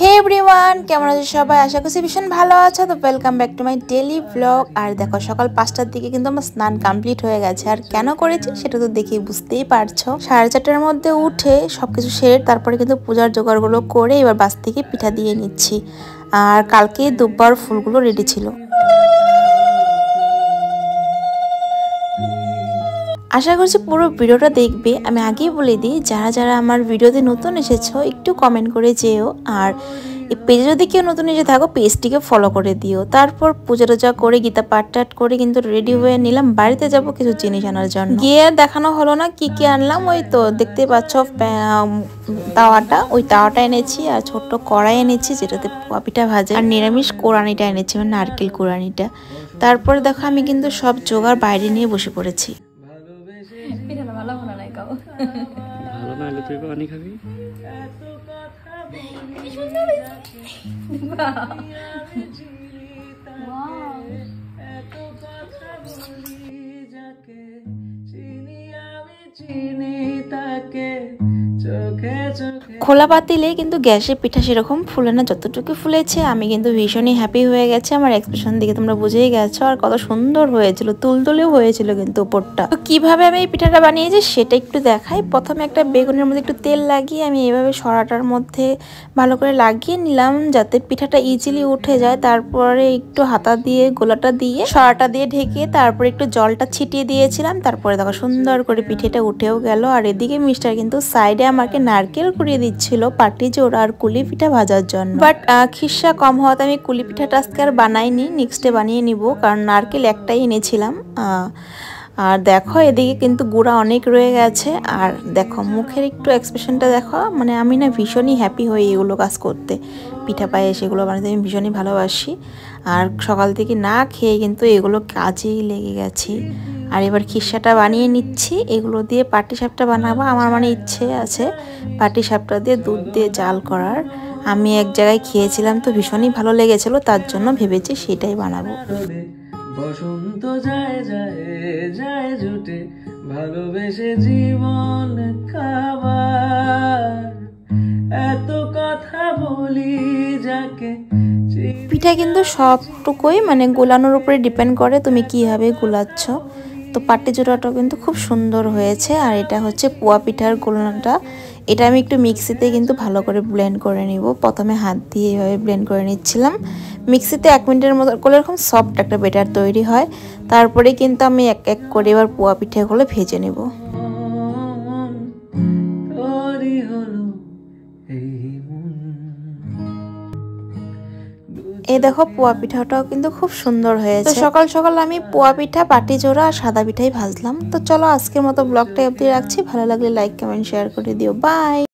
হে everyone, কেমন আছো সবাই? আশা করছি ভীষণ ভালো আছো। তো welcome back to my daily blog. আর দেখো, সকাল 5টার দিকে কিন্তু আমার স্নান কমপ্লিট হয়ে গেছে। আর কেন করেছি সেটা তো দেখেই বুঝতেই পারছো। 4:30টার মধ্যে উঠে সবকিছু সেরে তারপরে কিন্তু পূজার জোগাড়গুলো করে এবার বাস থেকে পিঠা দিয়ে নিচ্ছি। আর কালকে দুব্বার ফুলগুলো রেডি ছিল। আশা করছি পুরো ভিডিওটা দেখবে। আমি আগেই বলে দিই, যারা যারা আমার ভিডিওতে নতুন এসেছো একটু কমেন্ট করে যেও। আর এই পেজে যদি কেউ নতুন এসে থাকো, পেজটিকে ফলো করে দিও। তারপর পূজা টুজা করে গীতা পাঠ টাঠ করে কিন্তু রেডি হয়ে নিলাম। বাড়িতে যাব কিছু জিনিস আনার জন্য। গিয়ে দেখানো হলো না কি কি আনলাম। ওই তো দেখতেই পাচ্ছ তাওয়াটা, ওই তাওয়াটা এনেছি। আর ছোট্ট কড়াই এনেছি যেটাতে পোয়া পিঠা ভাজে। আর নিরামিষ কোরানিটা এনেছি, মানে নারকেল কোরানিটা। তারপরে দেখো আমি কিন্তু সব জোগাড় বাইরে নিয়ে বসে পড়েছি। পিঠাটা ভালো মনে নাই কাউ ভালো না হলে তুই পানি খাবি। খোলা পাতিলে কিন্তু গ্যাসে পিঠা সেরকম ফুলে না, যতটুকু ফুলেছে। আমি কিন্তু ভীষণই হ্যাপি হয়ে গেছে। আমার এক্সপ্রেশন দিকে তোমরা বুঝেই গেছো। আর কত সুন্দর হয়েছিল, তুলতুলেও হয়েছিল কিন্তু উপরটা। তো কিভাবে আমি এই পিঠাটা বানিয়েছি সেটা একটু দেখাই। প্রথমে একটা বেগুনের মধ্যে একটু তেল লাগিয়ে আমি এইভাবে সরাটার মধ্যে ভালো করে লাগিয়ে নিলাম, যাতে পিঠাটা ইজিলি উঠে যায়। তারপরে একটু হাতা দিয়ে গোলাটা দিয়ে সরাটা দিয়ে ঢেকে তারপরে একটু জলটা ছিটিয়ে দিয়েছিলাম। তারপরে দেখো সুন্দর করে পিঠেটা উঠেও গেল। আর এদিকে মিস্টার কিন্তু সাইডে আমাকে নারকেল কুড়িয়ে দিচ্ছিল পাটি জোড়া আর কুলি পিঠা ভাজার জন্য। বাট খিসা কম হওয়াতে আমি কুলি পিঠাটা আজকে আর বানাইনি, নেক্সটে বানিয়ে নিব, কারণ নারকেল একটাই এনেছিলাম। আর দেখো এদিকে কিন্তু গুঁড়া অনেক রয়ে গেছে। আর দেখো মুখের একটু এক্সপ্রেশনটা দেখো, মানে আমি না ভীষণই হ্যাপি হই এগুলো কাজ করতে। পিঠা পায়ে সেগুলো বানাতে আমি ভীষণই ভালোবাসি। আর সকাল থেকে না খেয়ে কিন্তু এগুলো কাজেই লেগে গেছি। আর এবার খিসাটা বানিয়ে নিচ্ছি। এগুলো দিয়ে পাটিসাপটা বানাবো। আমার মানে ইচ্ছে আছে পাটিসাপটা দিয়ে দুধ দিয়ে জাল করার। আমি এক জায়গায় খেয়েছিলাম, তো ভীষণই ভালো লেগেছিল, তার জন্য ভেবেছি সেটাই বানাবো। বসন্ত যায় যায় যায় জুটে, ভালোবেসে জীবন খাবার, এত কথা বলি যাকে। পিঠা কিন্তু সবটুকুই মানে গোলানোর উপরে ডিপেন্ড করে তুমি কীভাবে গোলাচ্ছ। তো পাটি জোড়াটাও কিন্তু খুব সুন্দর হয়েছে। আর এটা হচ্ছে পোয়া পিঠার গোলানোটা। এটা আমি একটু মিক্সিতে কিন্তু ভালো করে ব্লেন্ড করে নিব। প্রথমে হাত দিয়ে এভাবে ব্লেন্ড করে নিচ্ছিলাম। মিক্সিতে 1 মিনিটের মতো করলে এরকম সফট একটা ব্যাটার তৈরি হয়। তারপরে কিন্তু আমি এক এক করে এবার পোয়া পিঠাগুলো ভেজে নেব। এই দেখো পোয়া পিঠাটাও কিন্তু খুব সুন্দর হয়েছে। তো সকাল সকাল আমি পোয়া পিঠা, পাটি জোড়া আর সাদা পিঠাই ভাজলাম। তো চলো আজকের মতো ব্লগটা অবধি রাখছি। ভালো লাগলে লাইক কমেন্ট শেয়ার করে দিও। বাই।